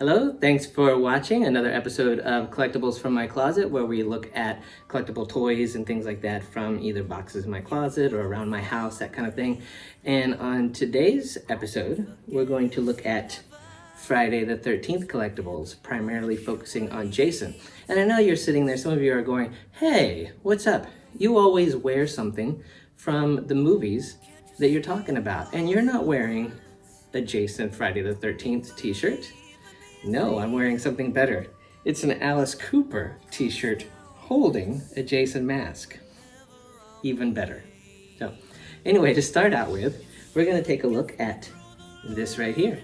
Hello, thanks for watching another episode of Collectibles from My Closet, where we look at collectible toys and things like that from either boxes in my closet or around my house, that kind of thing. And on today's episode, we're going to look at Friday the 13th collectibles, primarily focusing on Jason. And I know you're sitting there, some of you are going, hey, what's up? You always wear something from the movies that you're talking about, and you're not wearing a Jason Friday the 13th t-shirt. No, I'm wearing something better. It's an Alice Cooper t-shirt holding a Jason mask. Even better. So, anyway, to start out with, we're going to take a look at this right here.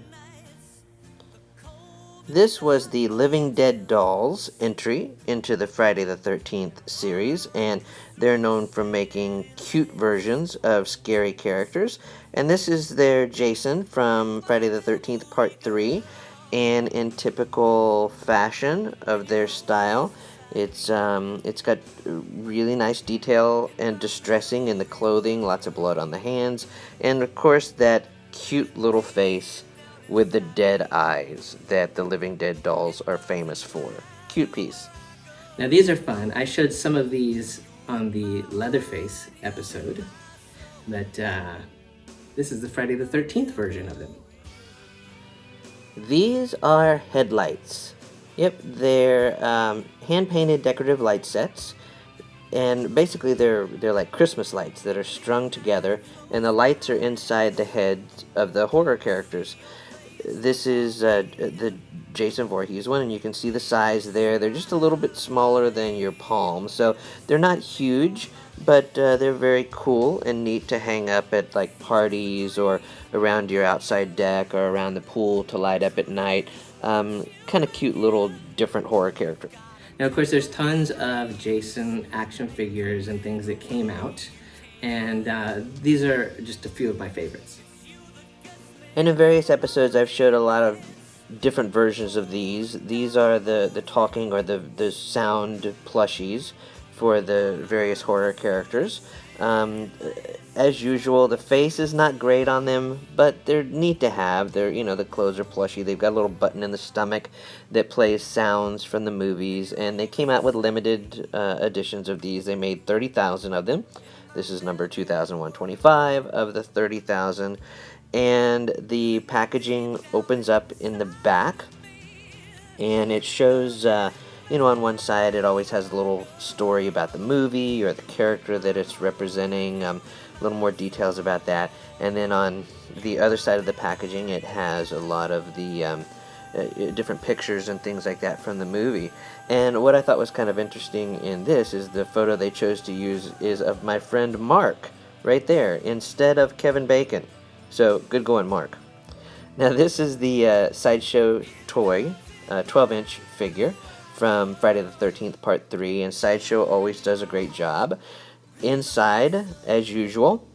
This was the Living Dead Dolls entry into the Friday the 13th series, and they're known for making cute versions of scary characters. And this is their Jason from Friday the 13th Part 3. And in typical fashion of their style, it's got really nice detail and distressing in the clothing, lots of blood on the hands, and of course that cute little face with the dead eyes that the Living Dead dolls are famous for. Cute piece. Now these are fun. I showed some of these on the Leatherface episode, but this is the Friday the 13th version of them. These are headlights. Yep, they're hand-painted decorative light sets, and basically they're like Christmas lights that are strung together, and the lights are inside the heads of the horror characters. This is the Jason Voorhees one, and you can see the size there. They're just a little bit smaller than your palm, so they're not huge, but they're very cool and neat to hang up at like parties or around your outside deck or around the pool to light up at night. Kind of cute little different horror character. Now, of course, there's tons of Jason action figures and things that came out, and these are just a few of my favorites. And in various episodes, I've showed a lot of different versions of these. These are the talking or the sound plushies for the various horror characters. As usual, the face is not great on them, but they're neat to have. They're, the clothes are plushy. They've got a little button in the stomach that plays sounds from the movies, and they came out with limited editions of these. They made 30,000 of them. This is number 2125 of the 30,000. And the packaging opens up in the back, and it shows, on one side it always has a little story about the movie or the character that it's representing, a little more details about that. And then on the other side of the packaging, it has a lot of the different pictures and things like that from the movie. And what I thought was kind of interesting in this is the photo they chose to use is of my friend Mark, right there, instead of Kevin Bacon. So, good going, Mark. Now, this is the Sideshow toy, 12-inch figure from Friday the 13th Part 3, and Sideshow always does a great job. Inside, as usual,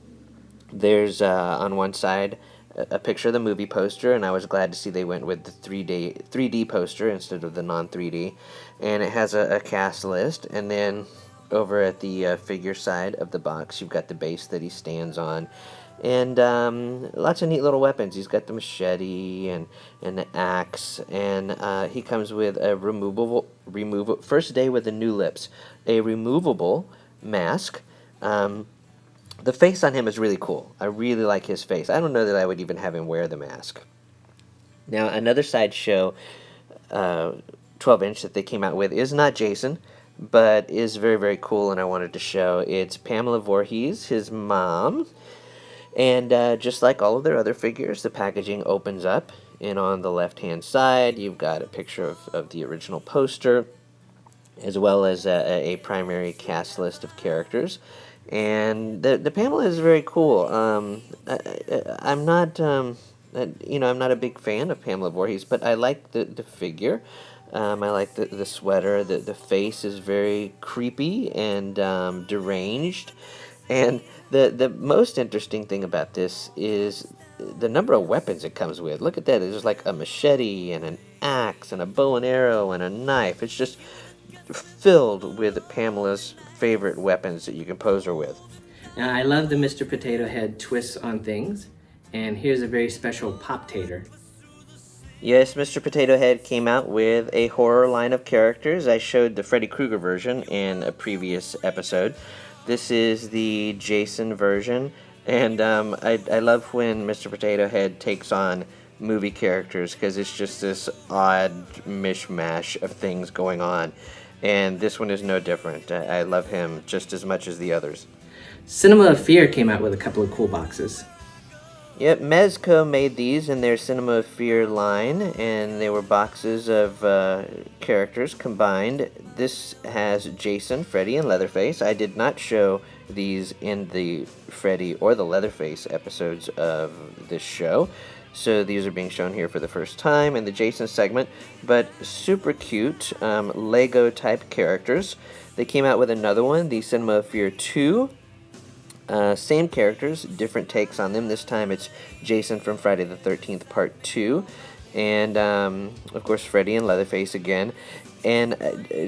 there's, on one side, a picture of the movie poster, and I was glad to see they went with the 3D poster instead of the non-3D. And it has a cast list, and then over at the figure side of the box, you've got the base that he stands on. And lots of neat little weapons. He's got the machete and the axe, and he comes with a removable first day with the new lips, a removable mask. The face on him is really cool. I really like his face. I don't know that I would even have him wear the mask. Now, another Sideshow 12-inch that they came out with is not Jason, but is very, very cool, and I wanted to show. It's Pamela Voorhees, his mom. And just like all of their other figures, the packaging opens up, and on the left-hand side, you've got a picture of the original poster, as well as a primary cast list of characters. And the Pamela is very cool. I'm not, I'm not a big fan of Pamela Voorhees, but I like the figure. I like the sweater. The face is very creepy and deranged. And the most interesting thing about this is the number of weapons it comes with. Look at that. There's like a machete and an axe and a bow and arrow and a knife. It's just filled with Pamela's favorite weapons that you can pose her with. Now, I love the Mr. Potato Head twists on things. And here's a very special Pop-Tater. Yes, Mr. Potato Head came out with a horror line of characters. I showed the Freddy Krueger version in a previous episode. This is the Jason version, and I love when Mr. Potato Head takes on movie characters because it's just this odd mishmash of things going on. And this one is no different. I love him just as much as the others. Cinema of Fear came out with a couple of cool boxes. Yep, Mezco made these in their Cinema of Fear line, and they were boxes of characters combined. This has Jason, Freddy, and Leatherface. I did not show these in the Freddy or the Leatherface episodes of this show, so these are being shown here for the first time in the Jason segment, but super cute Lego-type characters. They came out with another one, the Cinema of Fear 2. Same characters, different takes on them. This time it's Jason from Friday the 13th Part 2. And, of course, Freddy and Leatherface again. And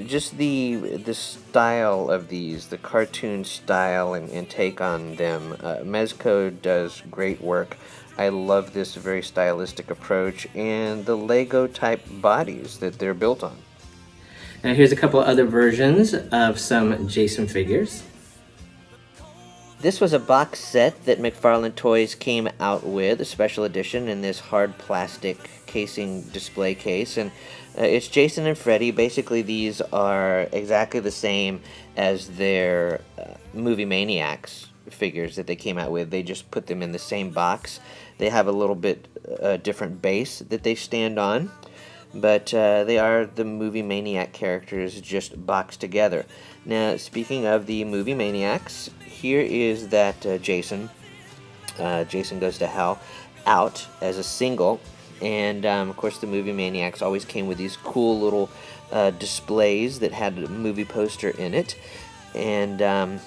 just the style of these, the cartoon style and take on them. Mezco does great work. I love this very stylistic approach and the Lego-type bodies that they're built on. Now here's a couple other versions of some Jason figures. This was a box set that McFarlane Toys came out with, a special edition in this hard plastic casing display case. And it's Jason and Freddy. Basically, these are exactly the same as their Movie Maniacs figures that they came out with. They just put them in the same box. They have a little bit different base that they stand on. But they are the Movie Maniac characters just boxed together. Now, speaking of the Movie Maniacs, here is that Jason. Jason Goes to Hell out as a single. And, of course, the Movie Maniacs always came with these cool little displays that had a movie poster in it. And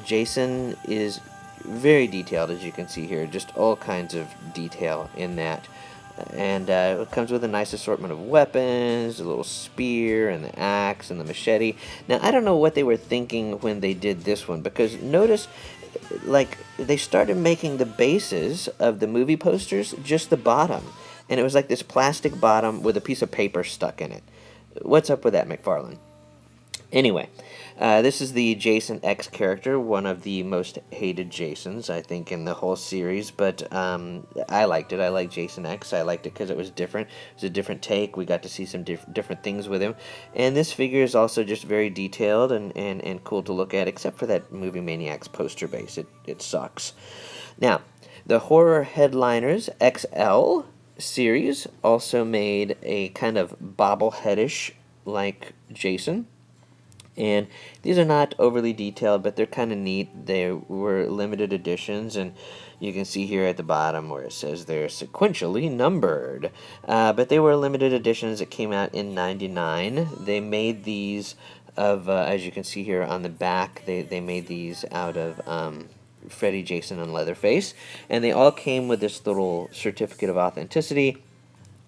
Jason is very detailed, as you can see here. Just all kinds of detail in that. And it comes with a nice assortment of weapons, a little spear, and the axe, and the machete. Now, I don't know what they were thinking when they did this one, because notice, like, they started making the bases of the movie posters just the bottom. And it was like this plastic bottom with a piece of paper stuck in it. What's up with that, McFarlane? Anyway, this is the Jason X character, one of the most hated Jasons, I think, in the whole series, but I liked it. I liked Jason X. I liked it because it was different. It was a different take. We got to see some different things with him. And this figure is also just very detailed and cool to look at, except for that Movie Maniacs poster base. It sucks. Now, the Horror Headliners XL series also made a kind of bobbleheadish like Jason. And these are not overly detailed, but they're kind of neat. They were limited editions, and you can see here at the bottom where it says they're sequentially numbered. But they were limited editions that came out in '99. They made these of, as you can see here on the back, they made these out of Freddy, Jason, and Leatherface. And they all came with this little certificate of authenticity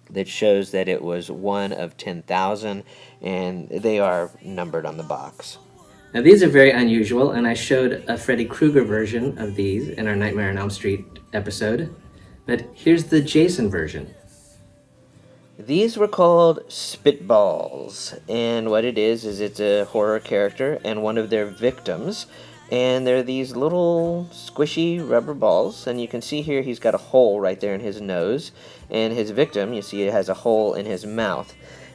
that shows that it was one of 10,000, and they are numbered on the box. Now these are very unusual, and I showed a Freddy Krueger version of these in our Nightmare on Elm Street episode. But here's the Jason version. These were called Spitballs, and what it is it's a horror character and one of their victims. And they're these little squishy rubber balls, and you can see here he's got a hole right there in his nose, and his victim, you see, it has a hole in his mouth.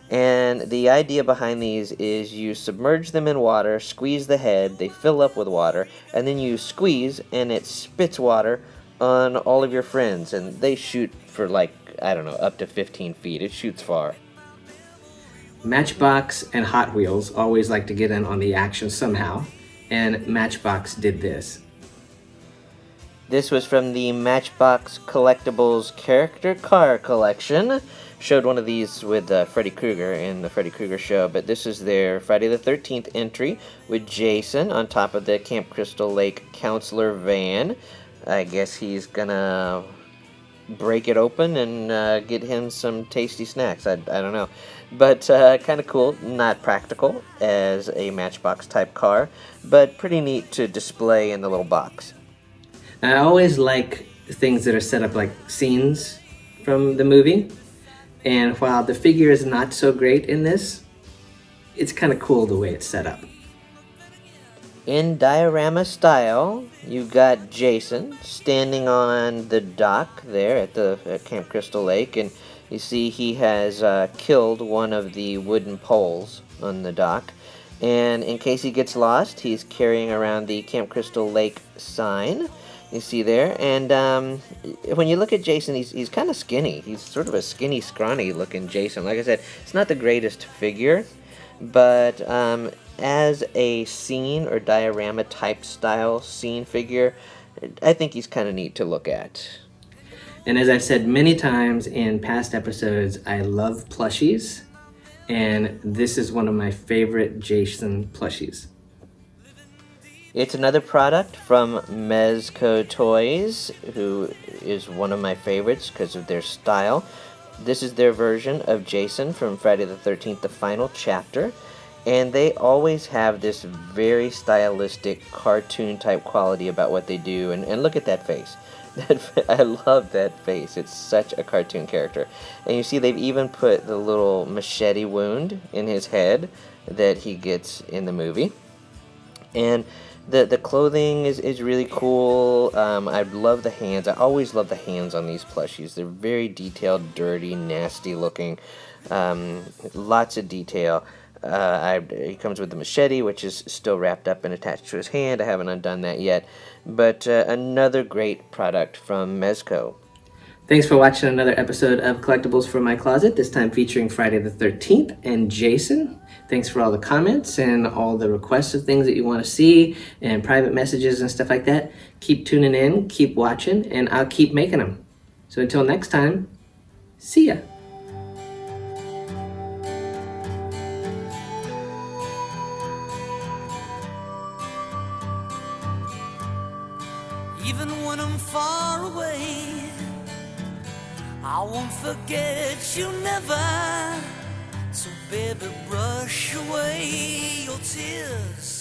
And the idea behind these is you submerge them in water, squeeze the head, they fill up with water, and then you squeeze, and it spits water on all of your friends, and they shoot for, like, I don't know, up to 15 feet. It shoots far. Matchbox and Hot Wheels always like to get in on the action somehow. And Matchbox did this. This was from the Matchbox Collectibles Character Car Collection. Showed one of these with Freddy Krueger in the Freddy Krueger show, but this is their Friday the 13th entry with Jason on top of the Camp Crystal Lake counselor van. I guess he's gonna break it open and get him some tasty snacks. I don't know. But kind of cool, not practical as a Matchbox type car, but pretty neat to display in the little box. I always like things that are set up like scenes from the movie. And while the figure is not so great in this, it's kind of cool the way it's set up. In diorama style, you've got Jason standing on the dock there at Camp Crystal Lake, and you see he has killed one of the wooden poles on the dock. And in case he gets lost, he's carrying around the Camp Crystal Lake sign. You see there, and when you look at Jason, he's kind of skinny. He's sort of a skinny, scrawny looking Jason. Like I said, it's not the greatest figure, but as a scene or diorama type style scene figure, I think he's kind of neat to look at. And as I've said many times in past episodes, I love plushies, and this is one of my favorite Jason plushies. It's another product from Mezco Toys, who is one of my favorites because of their style. This is their version of Jason from Friday the 13th, the final chapter. And they always have this very stylistic cartoon type quality about what they do. And look at that face. I love that face. It's such a cartoon character. And you see they've even put the little machete wound in his head that he gets in the movie. And the clothing is really cool. I love the hands. I always love the hands on these plushies. They're very detailed, dirty, nasty looking. Lots of detail. He comes with the machete, which is still wrapped up and attached to his hand. I haven't undone that yet. But another great product from Mezco. Thanks for watching another episode of Collectibles From My Closet, this time featuring Friday the 13th and Jason. Thanks for all the comments and all the requests of things that you want to see and private messages and stuff like that. Keep tuning in, keep watching, and I'll keep making them. So until next time, see ya. Even when I'm far away, I won't forget you never. So baby, brush away your tears.